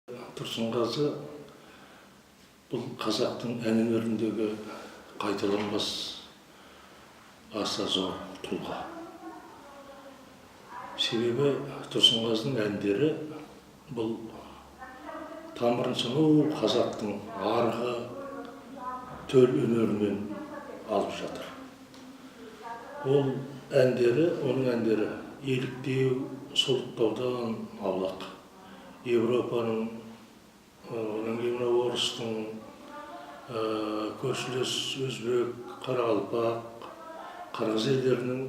Тұрсынғазы бұл қазақтың ән өнеріндегі қайталанбас аса зор тұлға. Себебі Тұрсынғазының әндері бұл тамырын сонау қазақтың арғы төл өнерінен алып жатыр. Ол әндері, оның әндері еліктеу, солықтаудан аулақ. Европаның, одан кейін орыстың, көршілес өзбек, қарақалпақ, қырғыз елдерінің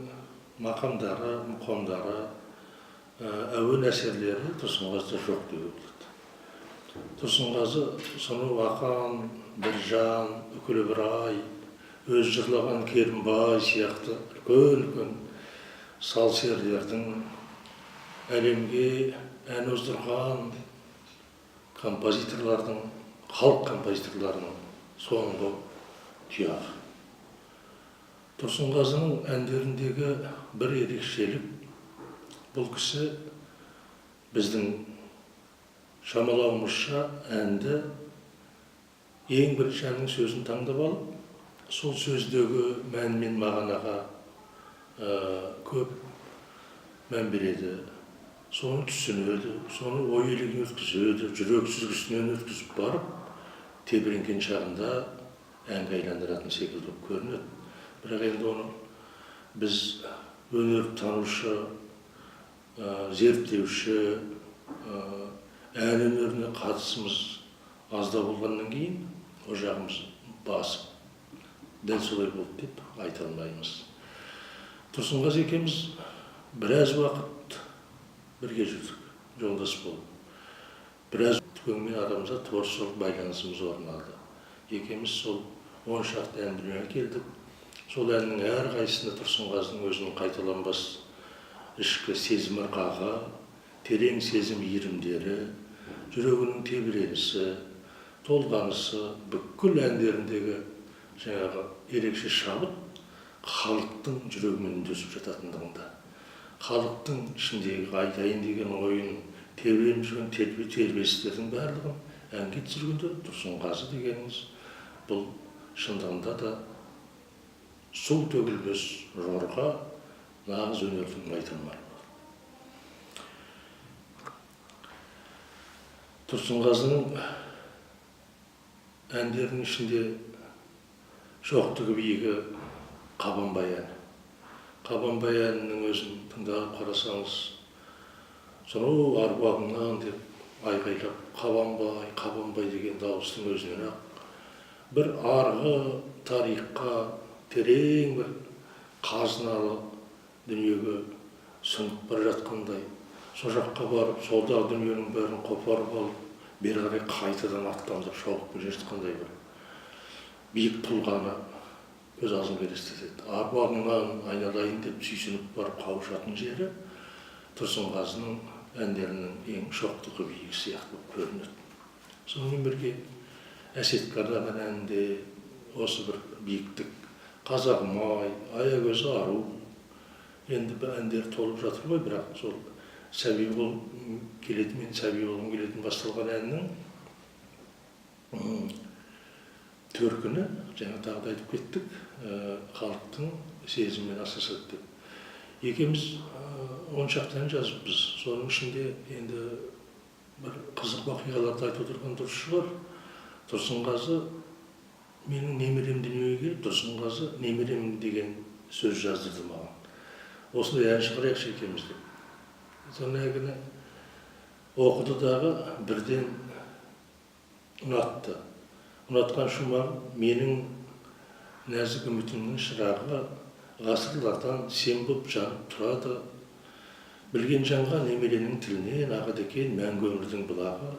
мақамдары, мұқамдары, әуен әсерлері Тұрсынғазыда жоқ деуге болады. Тұрсынғазы сонау Ақан, Біржан, Үкілі-Ыбырай, өз жырлаған Керімбай сияқты үлкен сал серілердің әлемге ән оздырған композиторлардың, халық композиторларының соңғы тұяғы. Тұрсынғазының әндеріндегі бір ерекшелік, бұл кісі біздің шамалауымызша әнді ең бірінші әннің сөзін таңдап алып, сол сөздегі мән мен мағынаға көп мән береді, соны түсінеді, соны ой елегін өткізеді, жүрек сүзгісінен өткізіп барып, тебіренген шағында әнге айландыратын секілді көрінеді. Бірақ енді оны біз өнер танушы, зерттеуші, ән өнеріне қатысымыз азда болғаннан кейін, о жағымыз басып, дәл солай болды деп айта алмаймыз. Тұрсынғазы екеуміз біраз уақыт бірге жүрдік, жолдас болып. Біраз өткенмен арамызда творчылық байланысымыз орын алды. Екеуміз сол 10 шақты ән дүниеге келдік. Сол әннің әрқайсысында Тұрсынғазының өзінің қайталанбас ішкі сезім ырғағы, терең сезім иірімдері, жүрегінің тебіренісі, толғанысы, бүкіл әндеріндегі жаңағы ерекше шабыт халықтың жүрегімен үндесіп жататындығында. Халықтың ішіндегі айтайын деген ойын, тебіреніп жүрген тербелістердің барлығын әнге түсіргенде Тұрсынғазы дегеніңіз бұл шындығында да су төгілмес жорға, нағыз өнердің майталманы. Тұрсынғазының әндерінің ішінде шоқтығы биігі Қабанбай әні. Қабанбай әнінің өзін тыңдап қарасаңыз, сонау аруағыңнан деп айғайлап, Қабанбай, Қабанбай деген дауыстың өзінен ақ бір арғы тарихқа терең бір қазыналы дүниеге сіңіп бара жатқандай, сол жаққа барып, солдағы дүниенің бәрін қопарып алып, бері қарай қайтадан аттандап шауып келе жатқандай бір биік тұлғаны көз алдыңа елестетеді. Аруағыңнан айналайын деп сүйсініп барып қауышатын жері Тұрсынғазының әндерінің ең шоқтығы биік сияқты көрінеді. Сонымен бірге Әсетке арнаған әнде осы бір биіктік, Қазағым-ай, Аягөзі ару, енді бір әндер толып жатыр ғой, бірақ сол сәби болғым келетін басталған әннің төркіні, жаңа тағы да айтып кеттік, халықтың сезіммен астасады деп. Екеуміз 10 шақты ән жазыппыз. Соның ішінде енді бір қызық уақиғаларды айтып отырған дұрыс шығар. Тұрсынғазы менің немерем дүниеге келіп, Тұрсынғазы немерем деген сөз жаздырды маған. Осындай ән шығарайықшы екеуміз деп. Соны әгіні оқыды дағы бірден ұнатты. Ұнатқан шумағым менің нәзік үмітімнің шырағы ғасырлардан сен боп жанып тұрады. Білген жанға немеренің тілінен ағады екен мәңгі өмірдің бұлағы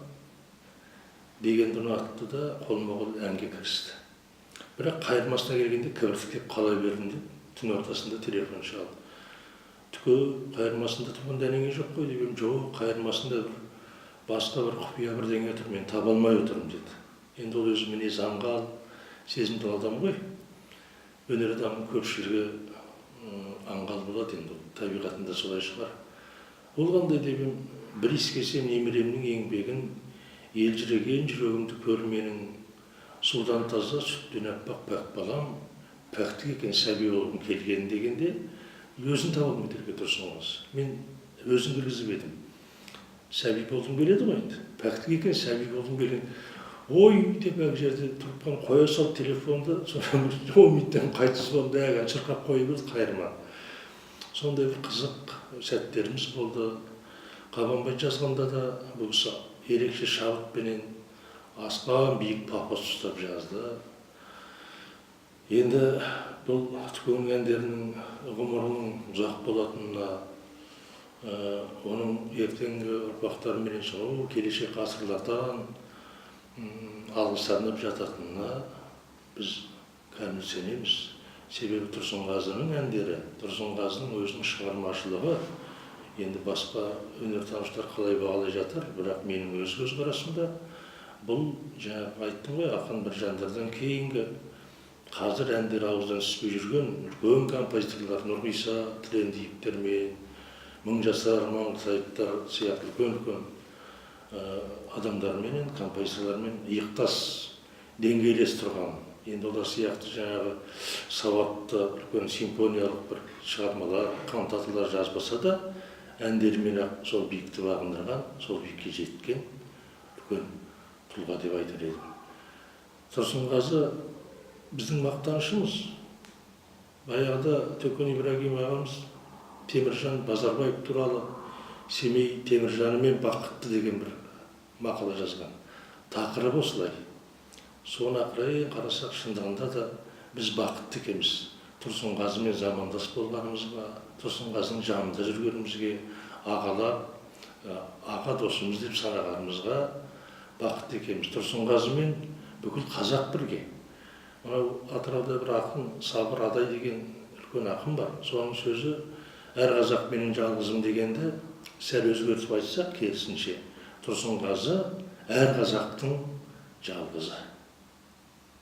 дегенді ұнатты да қолма-қол әнге кірісті. Бірақ қайырмасына келгенде кібіртіктеп қала бердім деп түн ортасында телефон шалды. Түкі қайырмасында тұрған дәнеңе жоқ қой деп, жоқ, қайырмасында басқа бір құпия бірдеңе тұр, мен таба алмай отырмын деді. Енді ол өзі мінезі аңғал, сезімді адам ғой. Өнер адамның көпшілігі аңғал болады, енді табиғатында солай шығар. Ол қандай деп, бір иіскесем немеремнің еңбегін, елжіреген жүрегімді көр менің, судан таза сүттен аппақ пәк балам, пәктік екен сәби болғым келген дегенде, өзін таба алмайды екен Тұрсынғазы. Мен өзін кіргізіп едім. Сәби болғым келеді ғой енді. Пәктік екен сәби болғым келген. Ой деп әк жерде тұрып қоя сал телефонды, sonra 10 минуттан қайтыс болды, әгән шырқап қойып еді қайырма. Сондай бір қызық сәттеріміз болды. Қабанбай жазғанда да бұл ерекше шабытпенен асқан биік пафос ұстап жазды. Енді бұл Түкеннің әндерінің ғұмырының ұзақ болатынына, оның ертеңгі ұрпақтарымен шығу, келешек ғасырлардан алғысанып жататынына біз кәміл сенеміз. Себебі Тұрсынғазының әндері, Тұрсынғазының өзінің шығармашылығы енді басқа өнертанушылар қалай бағалай жатыр, бірақ менің өз көзқарасымда бұл жаңағы айттым ғой, ақын Біржандардан кейінгі қазір әндер ауыздан түспей жүрген үлкен композиторлар Нұрғиса Тілендиевтермен, Мыңжасар, Маңғытаевтар сияқты үлкен адамдармен, композиторлармен иықтас деңгейлес тұрған. Енді олар сияқты жаңағы сауатты үлкен симфониялық бір шығармалар, кантаталар жазбаса да, әндерімен ақ сол биікті бағындырған, сол биікке жеткен үлкен тұлға деп айтар едім. Тұрсынғазы біздің мақтанышымыз. Баяғыда Төкен Ибрагим ағамыз Теміржан Базарбаев туралы Семей Теміржанымен бақытты деген бір мақала жазған. Тақырыбы осылай. Соны ақырай қарасақ, шындығында да біз бақытты екенбіз. Тұрсынғазымен замандас болғанымызға, Тұрсынғазының жанында жүргенімізге, аға досымыз деп санағанымызға бақытты екенбіз. Тұрсынғазымен бүкіл қазақ бірге. Мынау Атырауда бір ақын Сабыр Адай деген үлкен ақын бар. Соның сөзі әр қазақ менің жалғызым дегенді сәл өзгертіп айтсақ, керісінше Тұрсынғазы әр қазақтың жалғызы.